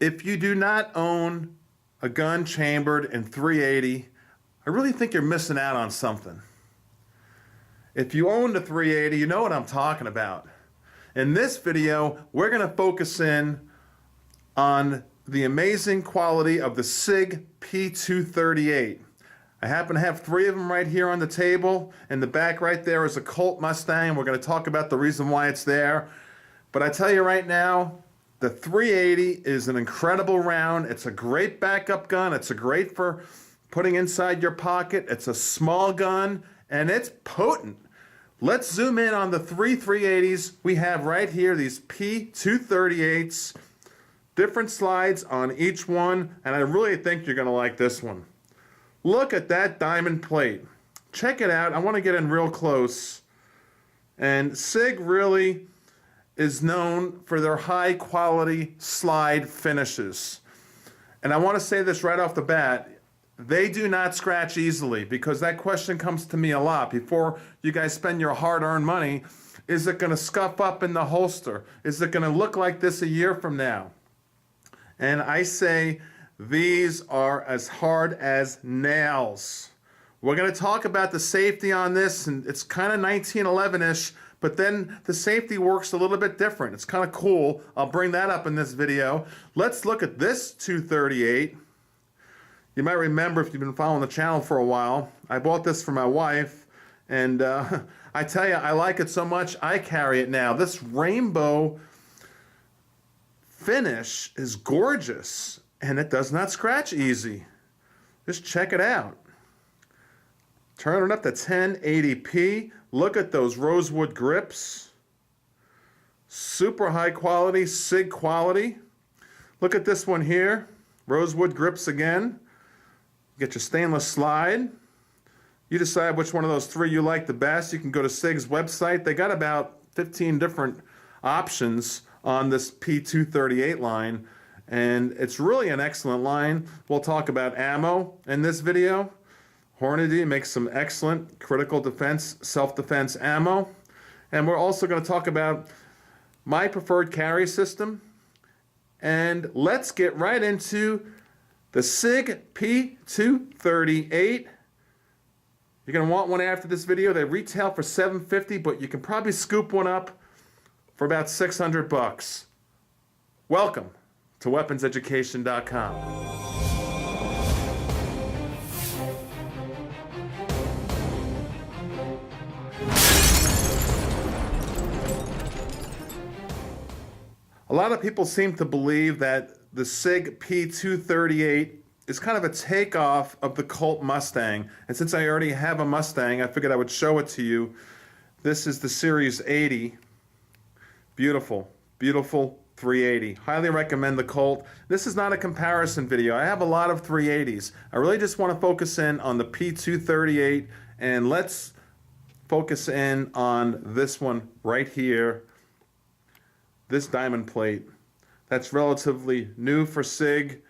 If you do not own a gun chambered in .380, I really think you're missing out on something. If you own the .380, you know what I'm talking about. In this video, we're going to focus in on the amazing quality of the SIG P238. I happen to have 3 of them right here on the table. In the back right there is a Colt Mustang. We're going to talk about the reason why it's there. But I tell you right now, the .380 is an incredible round. It's a great backup gun. It's great for putting inside your pocket. It's a small gun, and it's potent. Let's zoom in on the 3 .380s we have right here, these P238s. Different slides on each one, and I really think you're going to like this one. Look at that diamond plate. Check it out. I want to get in real close. And SIG really is known for their high quality slide finishes. And I want to say this right off the bat. They do not scratch easily, because that question comes to me a lot. Before you guys spend your hard-earned money, is it going to scuff up in the holster? Is it going to look like this a year from now? And I say these are as hard as nails. We're going to talk about the safety on this, and it's kind of 1911-ish, but then the safety works a little bit different. It's kind of cool. I'll bring that up in this video. Let's look at this 238. You might remember, if you've been following the channel for a while, I bought this for my wife, and I tell you, I like it so much, I carry it now. This rainbow finish is gorgeous, and it does not scratch easy. Just check it out. Turn it up to 1080p. Look at those rosewood grips. Super high quality, SIG quality. Look at this one here. Rosewood grips again. Get your stainless slide. You decide which one of those 3 you like the best. You can go to SIG's website. They got about 15 different options on this P238 line, and it's really an excellent line. We'll talk about ammo in this video. Hornady makes some excellent critical defense, self-defense ammo. And we're also going to talk about my preferred carry system. And let's get right into the SIG P238. You're going to want one after this video. They retail for $750, but you can probably scoop one up for about $600. Welcome to WeaponsEducation.com. A lot of people seem to believe that the SIG P238 is kind of a takeoff of the Colt Mustang. And since I already have a Mustang, I figured I would show it to you. This is the Series 80. Beautiful, beautiful 380. Highly recommend the Colt. This is not a comparison video. I have a lot of 380s. I really just want to focus in on the P238, and let's focus in on this one right here. This diamond plate. That's relatively new for SIG,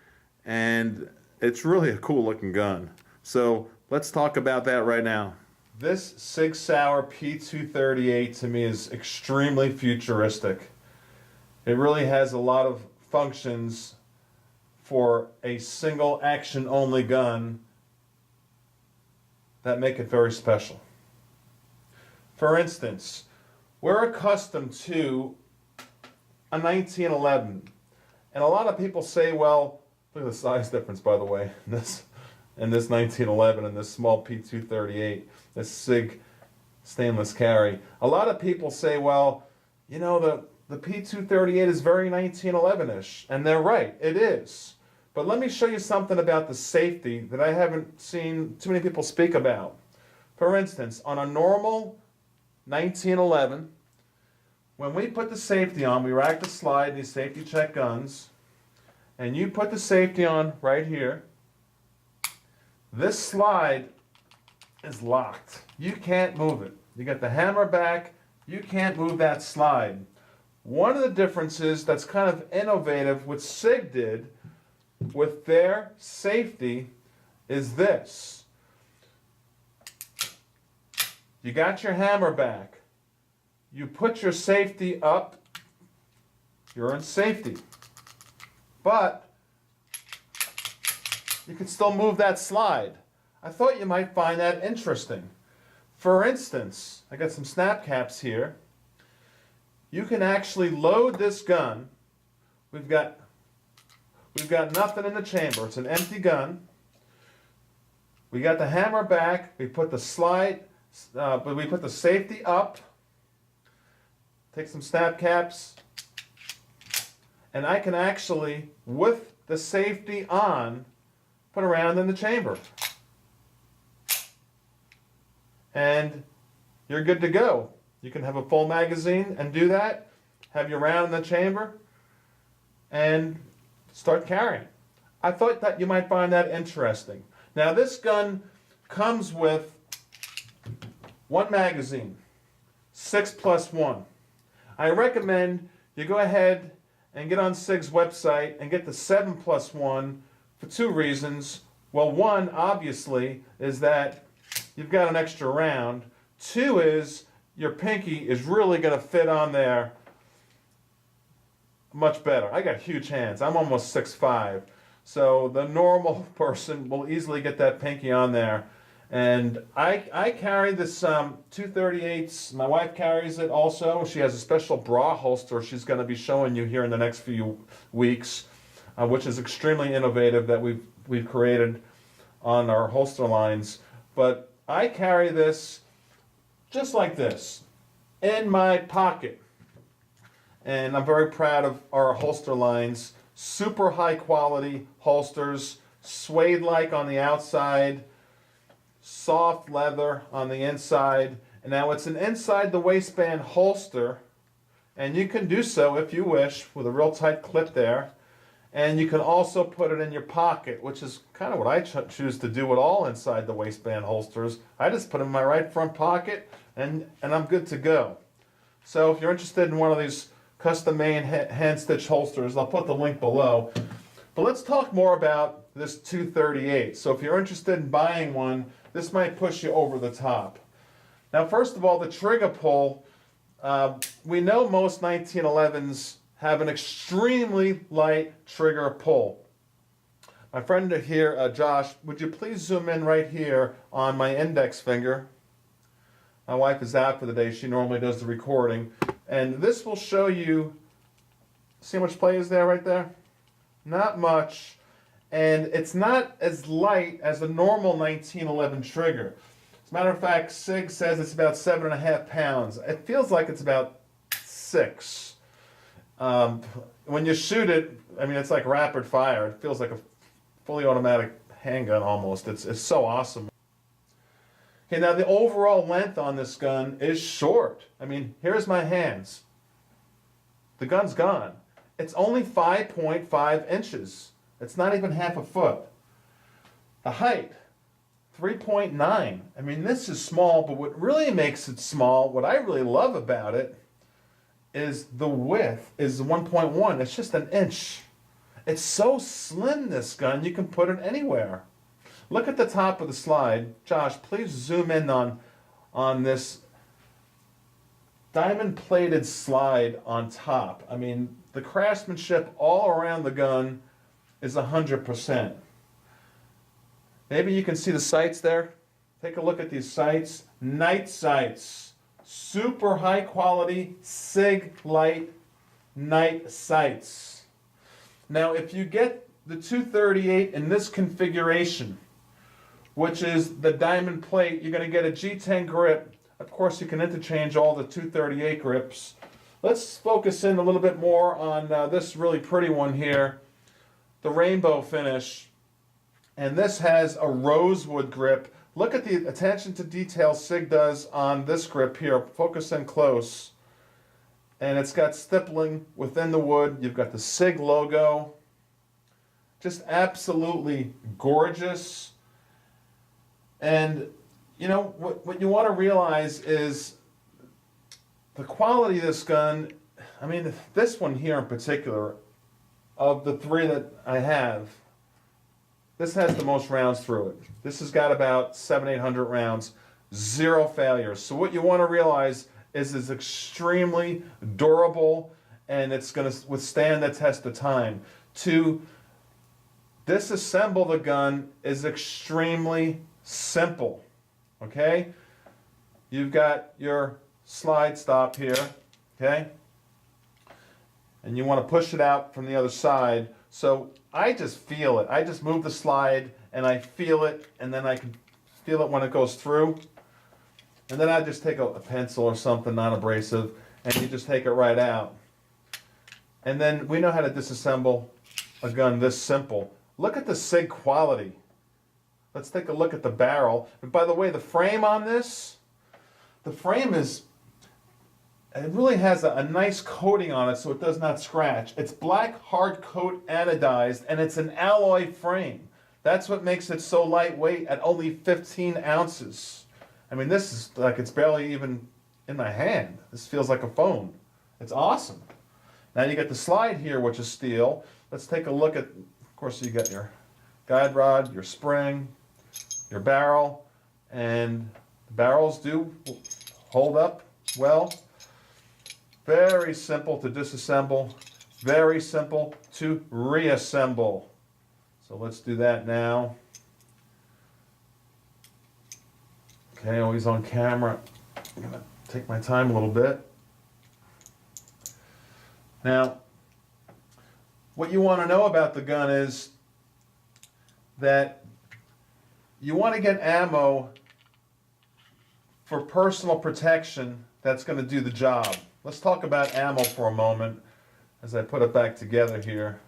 and it's really a cool looking gun. So let's talk about that right now. This SIG Sauer P238 to me is extremely futuristic. It really has a lot of functions for a single action only gun that make it very special. For instance, we're accustomed to a 1911, and a lot of people say, well, look at the size difference, by the way, in this 1911 and this small P238, this SIG stainless carry. A lot of people say, well, you know, the P238 is very 1911-ish, and they're right, it is. But let me show you something about the safety that I haven't seen too many people speak about. For instance, on a normal 1911, when we put the safety on, we rack the slide, these safety check guns, and you put the safety on right here. This slide is locked. You can't move it. You got the hammer back, you can't move that slide. One of the differences that's kind of innovative, what SIG did with their safety, is this. You got your hammer back. You put your safety up, you're in safety. but you can still move that slide. I thought you might find that interesting. For instance, I got some snap caps here. You can actually load this gun. We've got nothing in the chamber. It's an empty gun. We got the hammer back. We put the we put the safety up. Take some snap caps. And I can actually, with the safety on, put a round in the chamber. And you're good to go. You can have a full magazine and do that, have your round in the chamber, and start carrying. I thought that you might find that interesting. Now this gun comes with one magazine, 6+1. I recommend you go ahead and get on SIG's website and get the 7+1 for two reasons. Well, one, obviously, is that you've got an extra round. Two is your pinky is really going to fit on there much better. I got huge hands. I'm almost 6'5", so the normal person will easily get that pinky on there. And I carry this 238. My wife carries it also. She has a special bra holster she's going to be showing you here in the next few weeks, which is extremely innovative that we've created on our holster lines. But I carry this just like this in my pocket. And I'm very proud of our holster lines. Super high quality holsters, suede-like on the outside, soft leather on the inside. And now it's an inside the waistband holster, and you can do so if you wish with a real tight clip there. And you can also put it in your pocket, which is kind of what I choose to do with all inside the waistband holsters. I just put them in my right front pocket, and I'm good to go. So if you're interested in one of these custom-made hand-stitched holsters, I'll put the link below. But let's talk more about this 238. So if you're interested in buying one, this might push you over the top. Now, first of all, the trigger pull. We know most 1911s have an extremely light trigger pull. My friend here, Josh, would you please zoom in right here on my index finger? My wife is out for the day. She normally does the recording. And this will show you, see how much play is there right there? Not much. And it's not as light as a normal 1911 trigger. As a matter of fact, SIG says it's about 7.5 pounds. It feels like it's about 6. When you shoot it, I mean, it's like rapid fire. It feels like a fully automatic handgun almost. It's so awesome. Okay, now the overall length on this gun is short. I mean, here's my hands. The gun's gone. It's only 5.5 inches. It's not even half a foot. The height, 3.9. I mean, this is small, but what really makes it small, what I really love about it, is the width is 1.1. It's just an inch. It's so slim, this gun, you can put it anywhere. Look at the top of the slide. Josh, please zoom in on this diamond-plated slide on top. I mean, the craftsmanship all around the gun is 100%. Maybe you can see the sights there. Take a look at these sights. Night sights. Super high quality SIG light night sights. Now if you get the 238 in this configuration, which is the diamond plate, you're going to get a G10 grip. Of course you can interchange all the 238 grips. Let's focus in a little bit more on this really pretty one here, the rainbow finish. And this has a rosewood grip. Look at the attention to detail SIG does on this grip here. Focus in close. And it's got stippling within the wood. You've got the SIG logo. Just absolutely gorgeous. And you know, what you want to realize is the quality of this gun. I mean, this one here in particular, of the three that I have, this has the most rounds through it. This has got about 700-800 rounds, 0 failures. So what you want to realize is it's extremely durable and it's going to withstand the test of time. To disassemble the gun is extremely simple. Okay? You've got your slide stop here, okay? And you want to push it out from the other side. So I just feel it. I just move the slide and I feel it, and then I can feel it when it goes through. And then I just take a pencil or something non-abrasive, and you just take it right out. And then we know how to disassemble a gun this simple. Look at the SIG quality. Let's take a look at the barrel. And by the way, the frame on this, the frame is, it really has a nice coating on it so it does not scratch. It's black hard coat anodized, and it's an alloy frame. That's what makes it so lightweight at only 15 ounces. I mean, this is like, it's barely even in my hand. This feels like a phone. It's awesome. Now you got the slide here, which is steel. Let's take a look at, of course, you got your guide rod, your spring, your barrel, and the barrels do hold up well. Very simple to disassemble, very simple to reassemble. So let's do that now. Okay, always on camera. I'm gonna take my time a little bit. Now, what you want to know about the gun is that you want to get ammo for personal protection that's going to do the job. Let's talk about ammo for a moment as I put it back together here.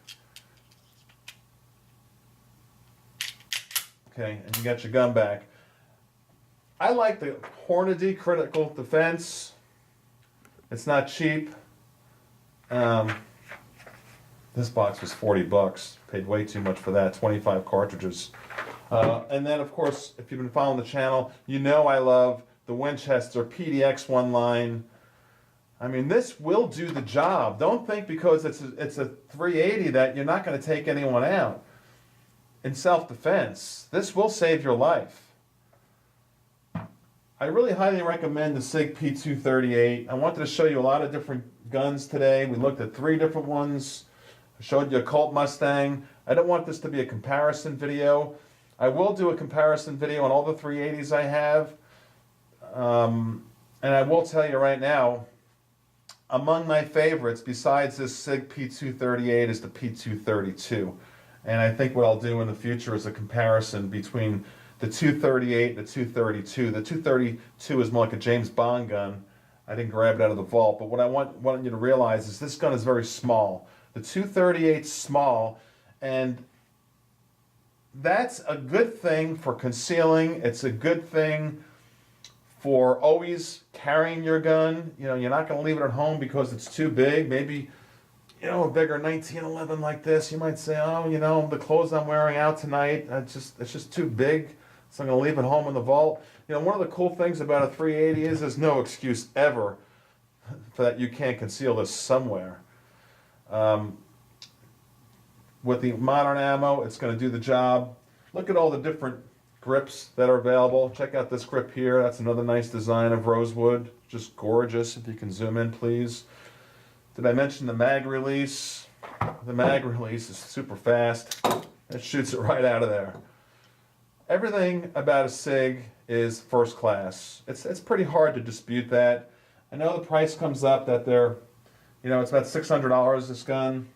Okay, and you got your gun back. I like the Hornady Critical Defense. It's not cheap. This box was 40 bucks. Paid way too much for that, 25 cartridges. And then, of course, if you've been following the channel, you know I love the Winchester PDX one line. I mean, this will do the job. Don't think because it's a 380 that you're not going to take anyone out. In self-defense, this will save your life. I really highly recommend the SIG P238. I wanted to show you a lot of different guns today. We looked at 3 different ones. I showed you a Colt Mustang. I don't want this to be a comparison video. I will do a comparison video on all the 380s I have. And I will tell you right now, among my favorites, besides this SIG P238, is the P232. And I think what I'll do in the future is a comparison between the 238 and the 232. The 232 is more like a James Bond gun. I didn't grab it out of the vault, but what I want you to realize is this gun is very small. The 238 is small, and that's a good thing for concealing. It's a good thing for always carrying your gun. You know, you're not going to leave it at home because it's too big. Maybe, you know, a bigger 1911 like this, you might say, oh, you know, the clothes I'm wearing out tonight, it's just too big, so I'm going to leave it home in the vault. You know, one of the cool things about a 380 is there's no excuse ever for that you can't conceal this somewhere. With the modern ammo, it's going to do the job. Look at all the different grips that are available. Check out this grip here. That's another nice design of rosewood. Just gorgeous. If you can zoom in, please. Did I mention the mag release? The mag release is super fast. It shoots it right out of there. Everything about a SIG is first class. It's pretty hard to dispute that. I know the price comes up that they're, you know, it's about $600 this gun.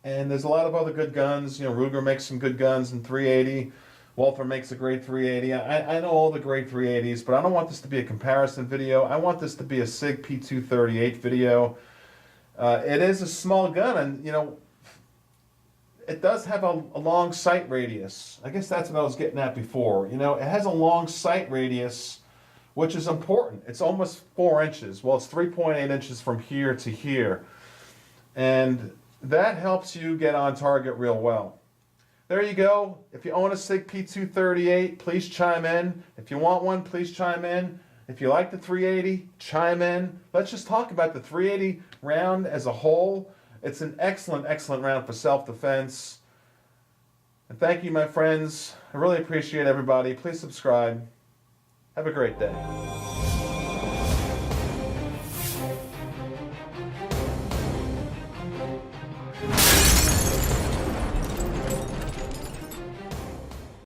And there's a lot of other good guns. You know, Ruger makes some good guns in 380. Walther makes a great 380. I know all the great 380s, but I don't want this to be a comparison video. I want this to be a SIG P238 video. It is a small gun, and, you know, it does have a long sight radius. I guess that's what I was getting at before. You know, it has a long sight radius, which is important. It's almost 4 inches. Well, it's 3.8 inches from here to here. And that helps you get on target real well. There you go. If you own a SIG P238, please chime in. If you want one, please chime in. If you like the 380, chime in. Let's just talk about the 380 round as a whole. It's an excellent, excellent round for self-defense. And thank you, my friends. I really appreciate everybody. Please subscribe. Have a great day.